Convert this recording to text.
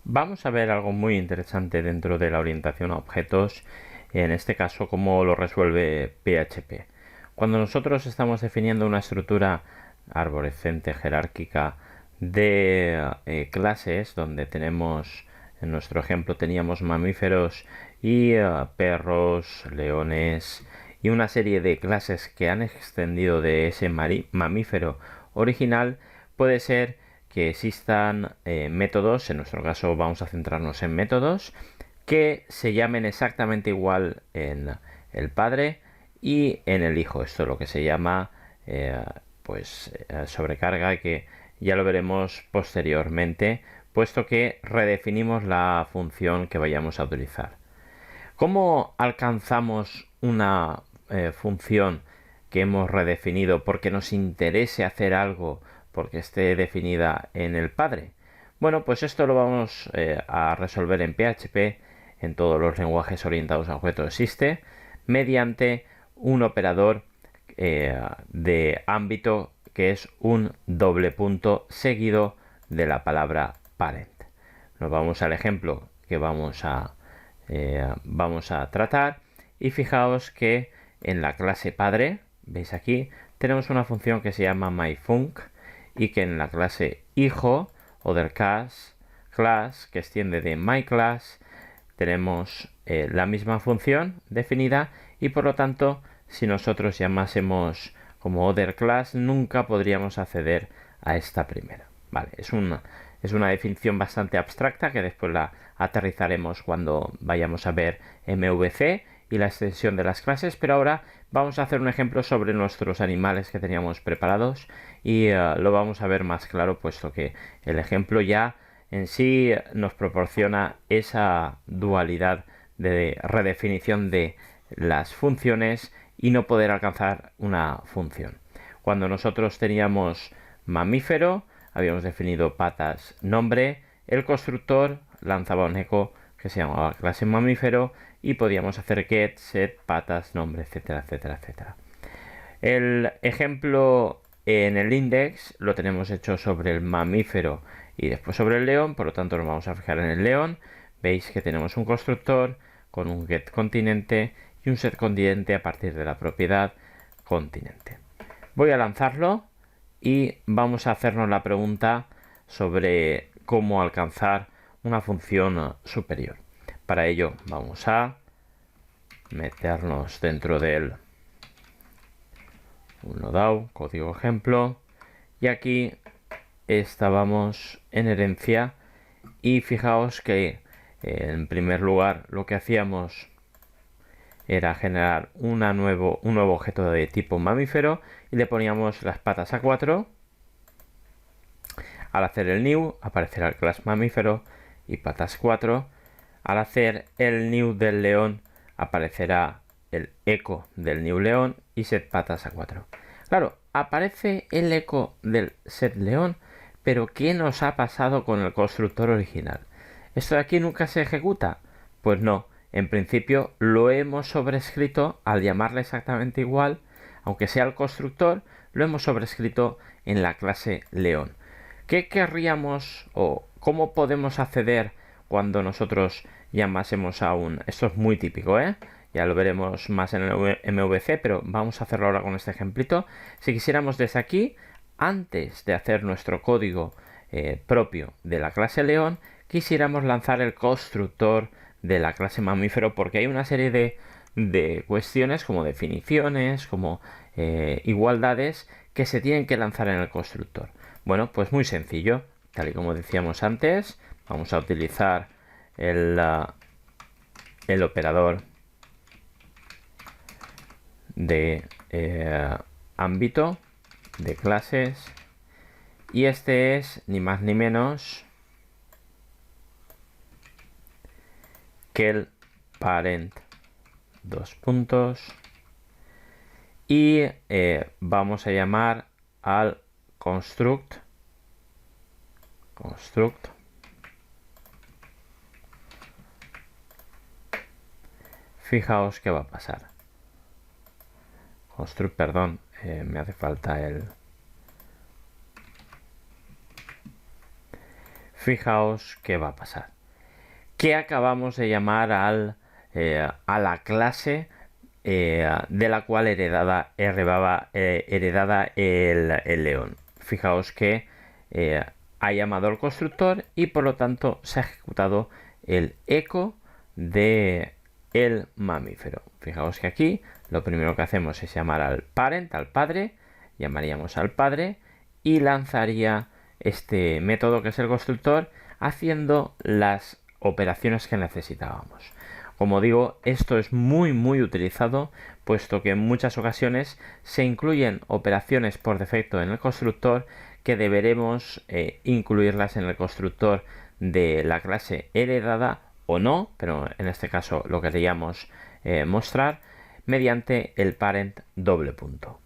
Vamos a ver algo muy interesante dentro de la orientación a objetos, en este caso cómo lo resuelve PHP. Cuando nosotros estamos definiendo una estructura arborescente jerárquica de clases, donde tenemos, en nuestro ejemplo teníamos mamíferos y perros, leones y una serie de clases que han extendido de ese mamífero original, puede ser que existan métodos, en nuestro caso vamos a centrarnos en métodos, que se llamen exactamente igual en el padre y en el hijo. Esto es lo que se llama sobrecarga, que ya lo veremos posteriormente, puesto que redefinimos la función que vayamos a utilizar. ¿Cómo alcanzamos una función que hemos redefinido porque nos interese hacer algo porque esté definida en el padre? Bueno, pues esto lo vamos a resolver en PHP, en todos los lenguajes orientados a objetos existe, mediante un operador de ámbito que es un doble punto seguido de la palabra parent. Nos vamos al ejemplo que vamos a tratar y fijaos que en la clase padre, veis aquí, tenemos una función que se llama myfunc y que en la clase hijo, other class, que extiende de myClass, tenemos la misma función definida y por lo tanto si nosotros llamásemos como other class nunca podríamos acceder a esta primera. Vale, es una definición bastante abstracta que después la aterrizaremos cuando vayamos a ver MVC y la extensión de las clases, pero ahora vamos a hacer un ejemplo sobre nuestros animales que teníamos preparados y lo vamos a ver más claro, puesto que el ejemplo ya en sí nos proporciona esa dualidad de redefinición de las funciones y no poder alcanzar una función. Cuando nosotros teníamos mamífero, habíamos definido patas nombre, el constructor lanzaba un eco que se llamaba clase mamífero y podíamos hacer get, set, patas, nombre, etcétera, etcétera, etcétera. El ejemplo en el index lo tenemos hecho sobre el mamífero y después sobre el león, por lo tanto nos vamos a fijar en el león. Veis que tenemos un constructor con un get continente y un set continente a partir de la propiedad continente. Voy a lanzarlo y vamos a hacernos la pregunta sobre cómo alcanzar una función superior. Para ello vamos a meternos dentro del UNODAO, código ejemplo, y aquí estábamos en herencia y fijaos que en primer lugar lo que hacíamos era generar un nuevo objeto de tipo mamífero y le poníamos las patas a 4. Al hacer el new aparecerá el class mamífero y patas 4. Al hacer el new del león aparecerá el eco del new león y set patas a 4. Claro, aparece el eco del set león, pero ¿qué nos ha pasado con el constructor original? ¿Esto de aquí nunca se ejecuta? Pues no, en principio lo hemos sobrescrito al llamarle exactamente igual, aunque sea el constructor, lo hemos sobrescrito en la clase león. ¿Qué querríamos o cómo podemos acceder cuando nosotros llamásemos a un... Esto es muy típico, ¿eh? Ya lo veremos más en el MVC, pero vamos a hacerlo ahora con este ejemplito. Si quisiéramos desde aquí, antes de hacer nuestro código propio de la clase león, quisiéramos lanzar el constructor de la clase mamífero, porque hay una serie de cuestiones como definiciones, como igualdades, que se tienen que lanzar en el constructor. Bueno, pues muy sencillo, tal y como decíamos antes, vamos a utilizar el operador de ámbito de clases y este es ni más ni menos que el parent dos puntos y vamos a llamar al construct fijaos qué va a pasar. Construct, perdón, me hace falta el... fijaos qué va a pasar. Que acabamos de llamar a la clase de la cual heredada el león. Fijaos que ha llamado al constructor y por lo tanto se ha ejecutado el eco de el mamífero. Fijaos que aquí lo primero que hacemos es llamar al parent, al padre, llamaríamos al padre y lanzaría este método que es el constructor haciendo las operaciones que necesitábamos. Como digo, esto es muy utilizado, puesto que en muchas ocasiones se incluyen operaciones por defecto en el constructor que deberemos incluirlas en el constructor de la clase heredada o no, pero en este caso lo queríamos mostrar mediante el parent doble punto.